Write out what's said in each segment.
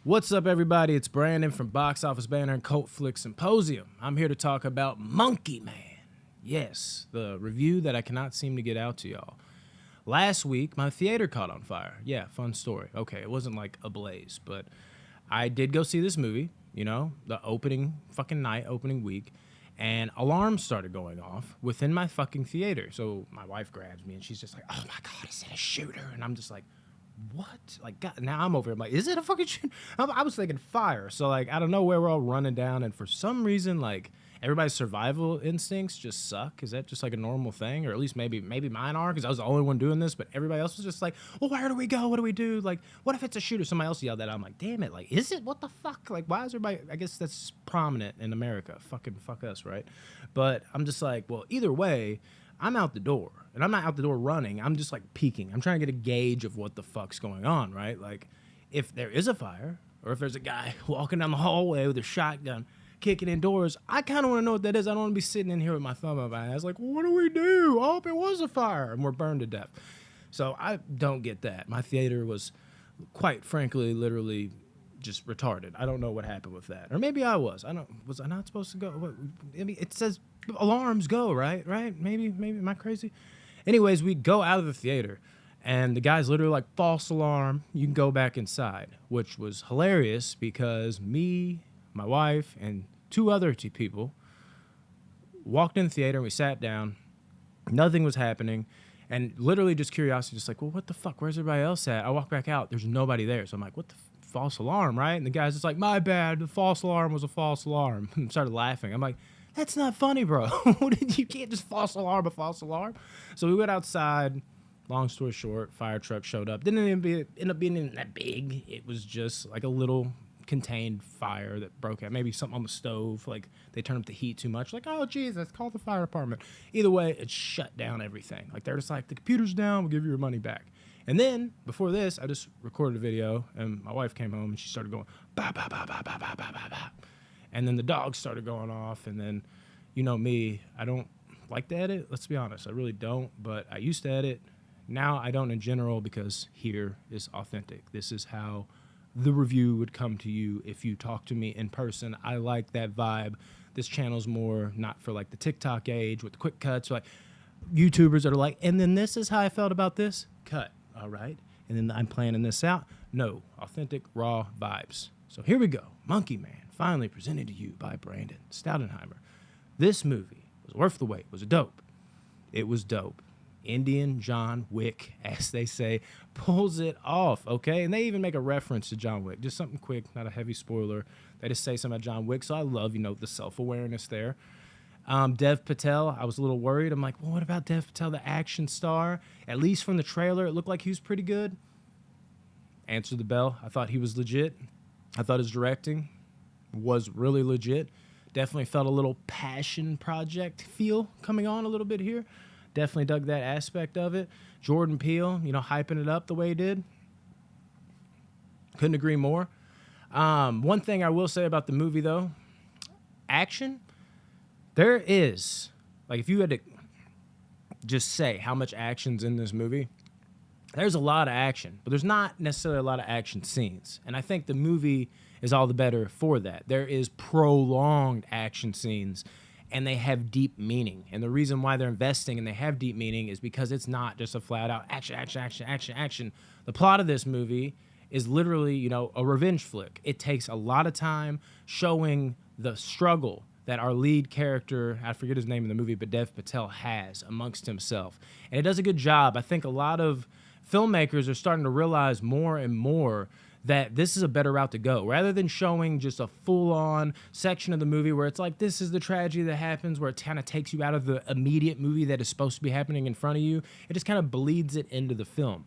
What's up, everybody? It's Brandon from Box Office Banner and Cult Flick Symposium. I'm here to talk about Monkey Man. Yes, the review that I cannot seem to get out to y'all. Last week, my theater caught on fire. Yeah, fun story. Okay, it wasn't like a blaze, but I did go see this movie, you know, the opening fucking night, opening week, and alarms started going off within my fucking theater. So my wife grabs me and she's just like, oh my God, is it a shooter? And I'm just like, what? Like, God, now I'm over here. I'm like, is it a fucking shooter? I was thinking fire. So, like, I don't know where we're all running down. And for some reason, like, everybody's survival instincts just suck. Is that just like a normal thing? Or at least maybe mine are, because I was the only one doing this. But everybody else was just like, well, where do we go? What do we do? Like, what if it's a shooter? Somebody else yelled at it. I'm like, damn it. Like, is it? What the fuck? Like, why is everybody? I guess that's prominent in America. Fucking fuck us, right? But I'm just like, well, either way, I'm out the door. And I'm not out the door running. I'm just like peeking. I'm trying to get a gauge of what the fuck's going on, right? Like, if there is a fire, or if there's a guy walking down the hallway with a shotgun kicking in doors, I kind of want to know what that is. I don't want to be sitting in here with my thumb up my ass like, what do we do? Oh, it was a fire, and we're burned to death. So I don't get that. My theater was, quite frankly, literally just retarded. I don't know what happened with that. Or maybe I was. Was I not supposed to go? What, I mean, it says alarms go, right? Maybe, am I crazy? Anyways, we go out of the theater, and the guy's literally like, false alarm, you can go back inside, which was hilarious because me, my wife, and two other people walked in the theater, and we sat down. Nothing was happening, and literally just curiosity, just like, well, what the fuck? Where's everybody else at? I walk back out. There's nobody there. So I'm like, what the false alarm, right? And the guy's just like, my bad. The false alarm was a false alarm. And started laughing. I'm like, that's not funny, bro. You can't just false alarm a false alarm. So we went outside. Long story short, fire truck showed up. Didn't even end up being that big. It was just like a little contained fire that broke out. Maybe something on the stove. Like they turned up the heat too much. Like, oh, Jesus, call the fire department. Either way, it shut down everything. Like they're just like, the computer's down. We'll give you your money back. And then before this, I just recorded a video, and my wife came home and she started going, ba ba ba ba ba ba ba ba ba. And then the dogs started going off, and then, you know me, I don't like to edit. Let's be honest, I really don't, but I used to edit. Now I don't in general because here is authentic. This is how the review would come to you if you talk to me in person. I like that vibe. This channel's more not for like the TikTok age with the quick cuts, like YouTubers that are like, and then this is how I felt about this. Cut, all right? And then I'm planning this out. No, authentic, raw vibes. So here we go. Monkey Man, finally presented to you by Brandon Staudenheimer. This movie was worth the wait. It was dope. It was dope. Indian John Wick, as they say, pulls it off, okay? And they even make a reference to John Wick. Just something quick, not a heavy spoiler. They just say something about John Wick, so I love, the self-awareness there. Dev Patel, I was a little worried. I'm like, well, what about Dev Patel, the action star? At least from the trailer, it looked like he was pretty good. Answered the bell. I thought he was legit. I thought his directing was really legit. Definitely felt a little passion project feel coming on a little bit here. Definitely dug that aspect of it. Jordan Peele, hyping it up the way he did. Couldn't agree more. One thing I will say about the movie, though, action, there is, like, if you had to just say how much action's in this movie, there's a lot of action, but there's not necessarily a lot of action scenes. And I think the movie is all the better for that. There is prolonged action scenes, and they have deep meaning. And the reason why they're investing and they have deep meaning is because it's not just a flat-out action, action, action, action, action. The plot of this movie is literally, a revenge flick. It takes a lot of time showing the struggle that our lead character, I forget his name in the movie, but Dev Patel has amongst himself. And it does a good job. I think a lot of filmmakers are starting to realize more and more that this is a better route to go. Rather than showing just a full-on section of the movie where it's like, this is the tragedy that happens, where it kind of takes you out of the immediate movie that is supposed to be happening in front of you, it just kind of bleeds it into the film.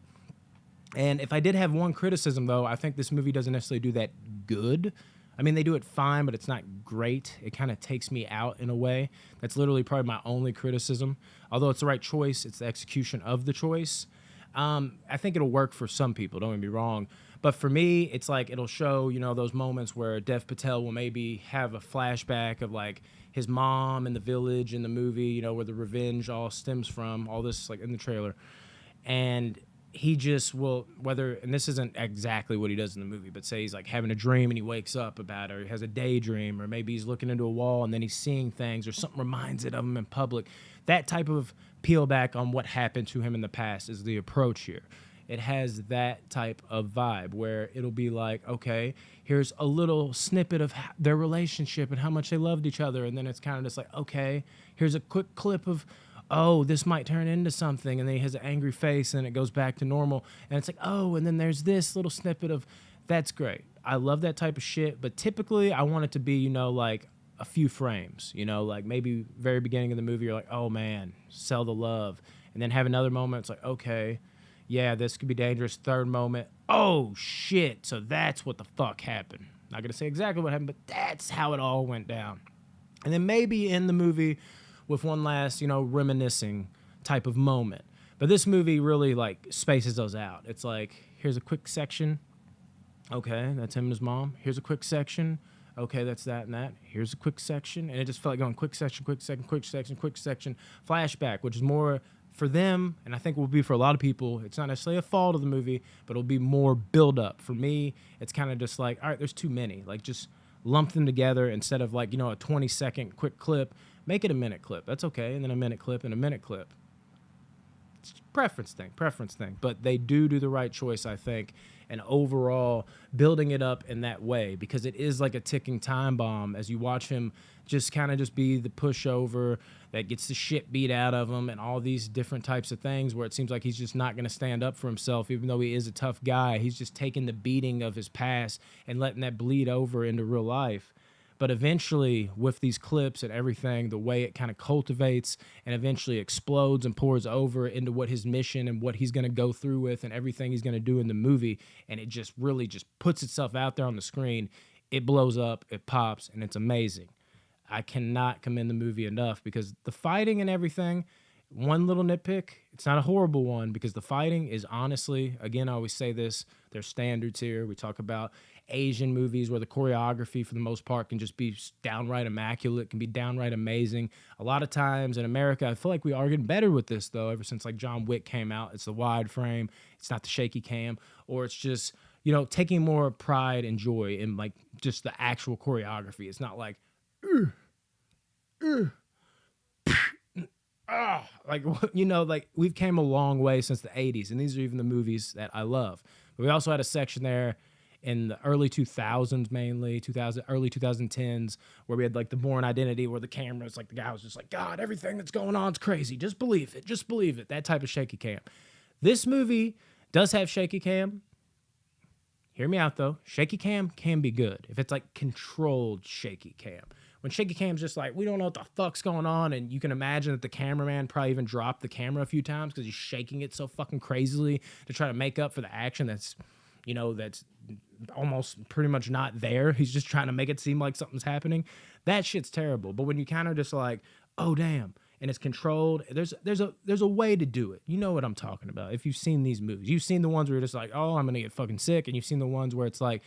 And if I did have one criticism, though, I think this movie doesn't necessarily do that good. I mean, they do it fine, but it's not great. It kind of takes me out in a way. That's literally probably my only criticism. Although it's the right choice, it's the execution of the choice. I think it'll work for some people, don't get me wrong. But for me, it's like it'll show, those moments where Dev Patel will maybe have a flashback of like his mom in the village in the movie, where the revenge all stems from, all this like in the trailer. And he just will, whether, and this isn't exactly what he does in the movie, but say he's like having a dream and he wakes up about it, or he has a daydream, or maybe he's looking into a wall and then he's seeing things, or something reminds it of him in public. That type of peel back on what happened to him in the past is the approach here. It has that type of vibe where it'll be like, okay, here's a little snippet of their relationship and how much they loved each other. And then it's kind of just like, okay, here's a quick clip of, oh, this might turn into something. And then he has an angry face and it goes back to normal. And it's like, oh, and then there's this little snippet of, that's great. I love that type of shit. But typically I want it to be, like a few frames, like maybe very beginning of the movie, you're like, oh man, sell the love. And then have another moment. It's like, okay, yeah, this could be dangerous. Third moment, oh shit, so that's what the fuck happened. Not gonna say exactly what happened, but that's how it all went down. And then maybe in the movie with one last, reminiscing type of moment. But this movie really like spaces those out. It's like, here's a quick section. Okay, that's him and his mom. Here's a quick section. Okay, that's that and that. Here's a quick section. And it just felt like going quick section, quick section, quick section, quick section, flashback, which is more for them, and I think will be for a lot of people. It's not necessarily a fault of the movie, but it'll be more build up. For me, it's kind of just like, all right, there's too many. Like, just lump them together instead of like, a 20-second quick clip. Make it a minute clip. That's okay. And then a minute clip and a minute clip. It's preference thing. But they do the right choice, I think, and overall building it up in that way, because it is like a ticking time bomb as you watch him just kind of just be the pushover that gets the shit beat out of him and all these different types of things where it seems like he's just not going to stand up for himself, even though he is a tough guy. He's just taking the beating of his past and letting that bleed over into real life. But eventually, with these clips and everything, the way it kind of cultivates and eventually explodes and pours over into what his mission and what he's going to go through with and everything he's going to do in the movie, and it just really just puts itself out there on the screen, it blows up, it pops, and it's amazing. I cannot commend the movie enough because the fighting and everything, one little nitpick, it's not a horrible one because the fighting is honestly, again, I always say this, there's standards here. We talk about Asian movies where the choreography for the most part can just be downright immaculate, can be downright amazing. A lot of times in America, I feel like we are getting better with this though, ever since like John Wick came out. It's the wide frame, it's not the shaky cam, or it's just, taking more pride and joy in like just the actual choreography. It's not like, like, like we've came a long way since the 80s, and these are even the movies that I love. But we also had a section there in the early 2000s, mainly early 2010s, where we had like the Bourne Identity, where the camera's like the guy was just like, God, everything that's going on is crazy. Just believe it. That type of shaky cam. This movie does have shaky cam. Hear me out though. Shaky cam can be good if it's like controlled shaky cam. When shaky cam's just like, we don't know what the fuck's going on, and you can imagine that the cameraman probably even dropped the camera a few times because he's shaking it so fucking crazily to try to make up for the action that's, that's almost pretty much not there. He's just trying to make it seem like something's happening. That shit's terrible. But when you kind of just like, oh damn, and it's controlled, there's a way to do it. You know what I'm talking about. If you've seen these movies, you've seen the ones where you're just like, oh, I'm gonna get fucking sick, and you've seen the ones where it's like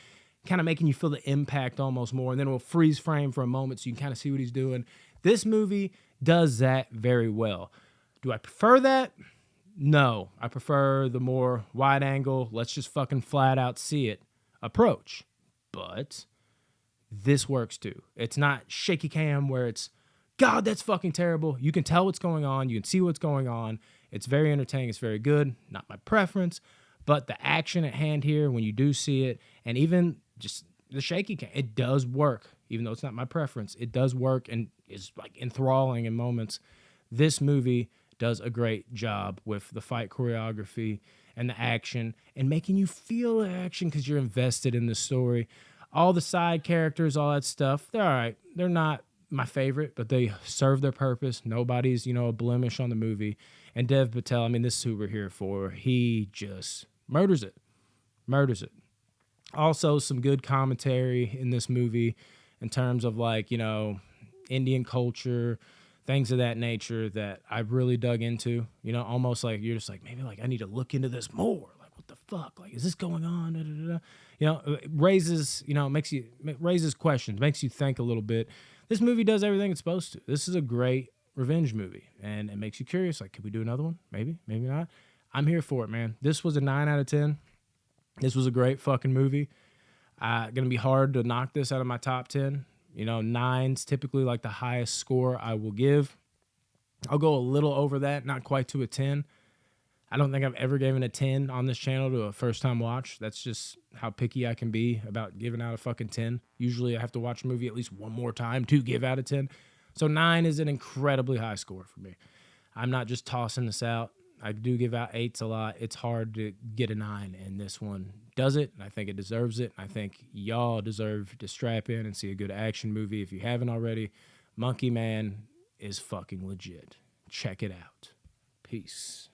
kind of making you feel the impact almost more, and then we'll freeze frame for a moment so you can kind of see what he's doing. This movie does that very well. Do I prefer that? No. I prefer the more wide angle, let's just fucking flat out see it approach. But this works too. It's not shaky cam where it's, God, that's fucking terrible. You can tell what's going on. You can see what's going on. It's very entertaining. It's very good. Not my preference, but the action at hand here, when you do see it, and even just the shaky cam, it does work. Even though it's not my preference, it does work and is like enthralling in moments. This movie does a great job with the fight choreography and the action and making you feel the action because you're invested in the story. All the side characters, all that stuff, they're all right. They're not my favorite, but they serve their purpose. Nobody's, a blemish on the movie. And Dev Patel, I mean, this is who we're here for. He just murders it. Also, some good commentary in this movie in terms of like, Indian culture, things of that nature that I've really dug into, almost like you're just like, maybe like I need to look into this more. Like, what the fuck? Like, is this going on? Da, da, da. It raises, raises questions, makes you think a little bit. This movie does everything it's supposed to. This is a great revenge movie, and it makes you curious. Like, could we do another one? Maybe, maybe not. I'm here for it, man. This was a 9 out of 10. This was a great fucking movie. Gonna be hard to knock this out of my top 10. You know, 9's typically like the highest score I will give. I'll go a little over that, not quite to a 10. I don't think I've ever given a 10 on this channel to a first-time watch. That's just how picky I can be about giving out a fucking 10. Usually I have to watch a movie at least one more time to give out a 10. So 9 is an incredibly high score for me. I'm not just tossing this out. I do give out 8s a lot. It's hard to get a 9, and this one does it. And I think it deserves it. I think y'all deserve to strap in and see a good action movie if you haven't already. Monkey Man is fucking legit. Check it out. Peace.